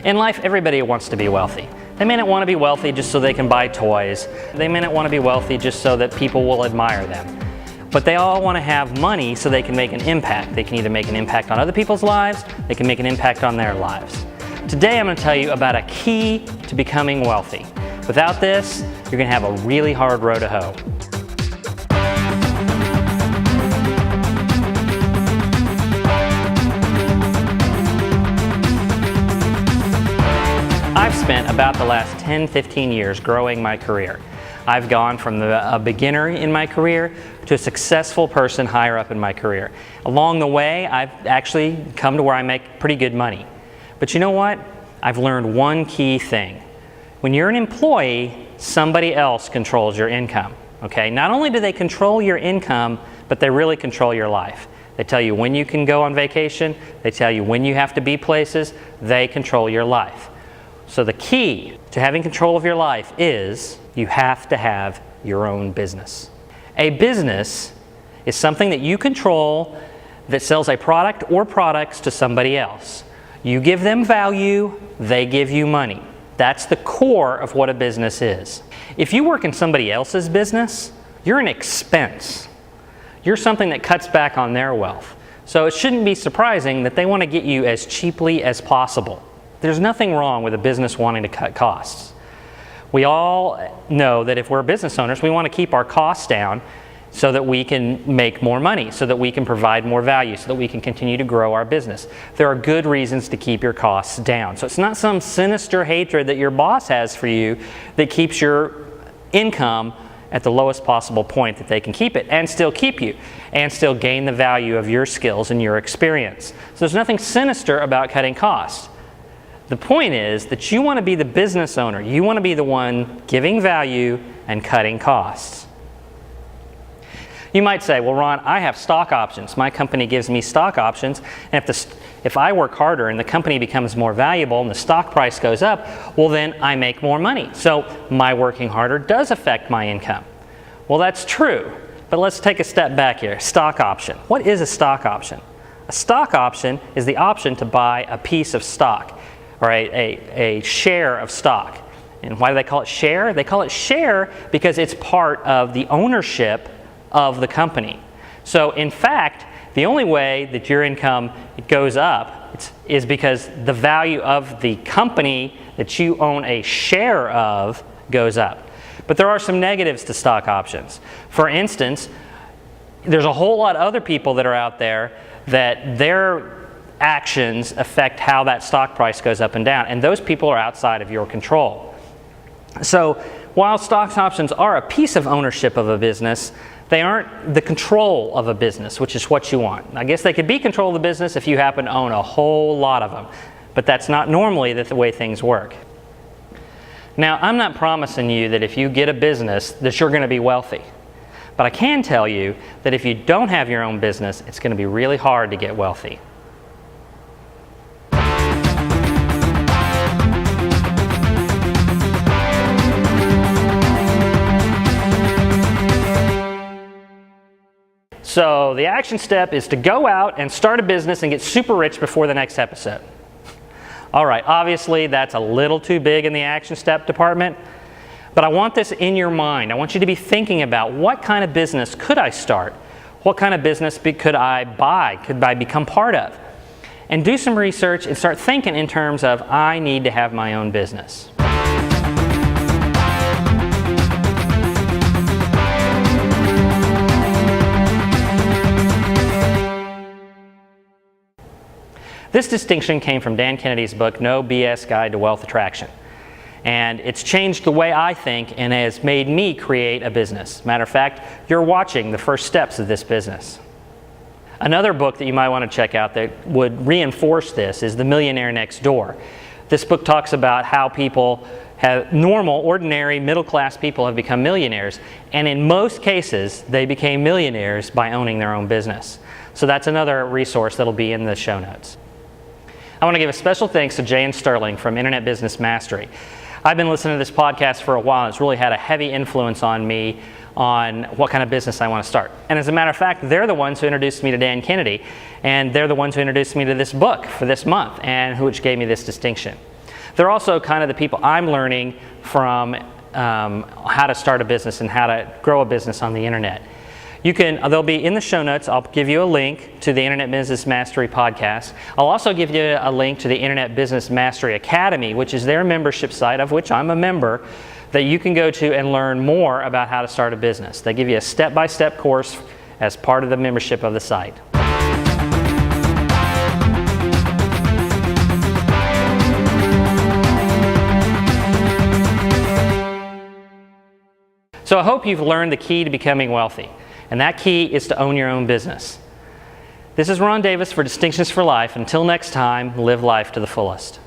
In life, everybody wants to be wealthy. They may not want to be wealthy just so they can buy toys. They may not want to be wealthy just so that people will admire them. But they all want to have money so they can make an impact. They can either make an impact on other people's lives, they can make an impact on their lives. Today I'm going to tell you about a key to becoming wealthy. Without this, you're going to have a really hard row to hoe. I've spent about the last 10-15 years growing my career. I've gone from a beginner in my career to a successful person higher up in my career. Along the way, I've actually come to where I make pretty good money. But you know what? I've learned one key thing. When you're an employee, somebody else controls your income. Okay? Not only do they control your income, but they really control your life. They tell you when you can go on vacation, they tell you when you have to be places, they control your life. So the key to having control of your life is you have to have your own business. A business is something that you control that sells a product or products to somebody else. You give them value, they give you money. That's the core of what a business is. If you work in somebody else's business, you're an expense. You're something that cuts back on their wealth. So it shouldn't be surprising that they want to get you as cheaply as possible. There's nothing wrong with a business wanting to cut costs. We all know that if we're business owners, we want to keep our costs down so that we can make more money, so that we can provide more value, so that we can continue to grow our business. There are good reasons to keep your costs down. So it's not some sinister hatred that your boss has for you that keeps your income at the lowest possible point that they can keep it and still keep you and still gain the value of your skills and your experience. So there's nothing sinister about cutting costs. The point is that you want to be the business owner. You want to be the one giving value and cutting costs. You might say, well, Ron, I have stock options. My company gives me stock options, and if I work harder and the company becomes more valuable and the stock price goes up, well, then I make more money. So my working harder does affect my income. Well, that's true, but let's take a step back here. Stock option. What is a stock option? A stock option is the option to buy a piece of stock, or a share of stock. And why do they call it share? They call it share because it's part of the ownership of the company. So in fact, the only way that your income goes up is because the value of the company that you own a share of goes up. But there are some negatives to stock options. For instance, there's a whole lot of other people that are out there that their actions affect how that stock price goes up and down, and those people are outside of your control. So while stock options are a piece of ownership of a business, they aren't the control of a business, which is what you want. I guess they could be control of the business if you happen to own a whole lot of them, but that's not normally the way things work. Now, I'm not promising you that if you get a business that you're going to be wealthy, but I can tell you that if you don't have your own business, it's going to be really hard to get wealthy. So the action step is to go out and start a business and get super rich before the next episode. All right, obviously that's a little too big in the action step department, but I want this in your mind. I want you to be thinking about what kind of business could I start? What kind of business could I buy? Could I become part of? And do some research and start thinking in terms of, I need to have my own business. This distinction came from Dan Kennedy's book, No BS Guide to Wealth Attraction. And it's changed the way I think and has made me create a business. Matter of fact, you're watching the first steps of this business. Another book that you might want to check out that would reinforce this is The Millionaire Next Door. This book talks about how people normal, ordinary, middle-class people have become millionaires. And in most cases, they became millionaires by owning their own business. So that's another resource that'll be in the show notes. I want to give a special thanks to Jay Sterling from Internet Business Mastery. I've been listening to this podcast for a while, and it's really had a heavy influence on me on what kind of business I want to start. And as a matter of fact, they're the ones who introduced me to Dan Kennedy, and they're the ones who introduced me to this book for this month, and which gave me this distinction. They're also kind of the people I'm learning from how to start a business and how to grow a business on the internet. They'll be in the show notes. I'll give you a link to the Internet Business Mastery podcast. I'll also give you a link to the Internet Business Mastery Academy, which is their membership site, of which I'm a member, that you can go to and learn more about how to start a business. They give you a step-by-step course as part of the membership of the site. So I hope you've learned the key to becoming wealthy, and that key is to own your own business. This is Ron Davis for Distinctions for Life. Until next time, live life to the fullest.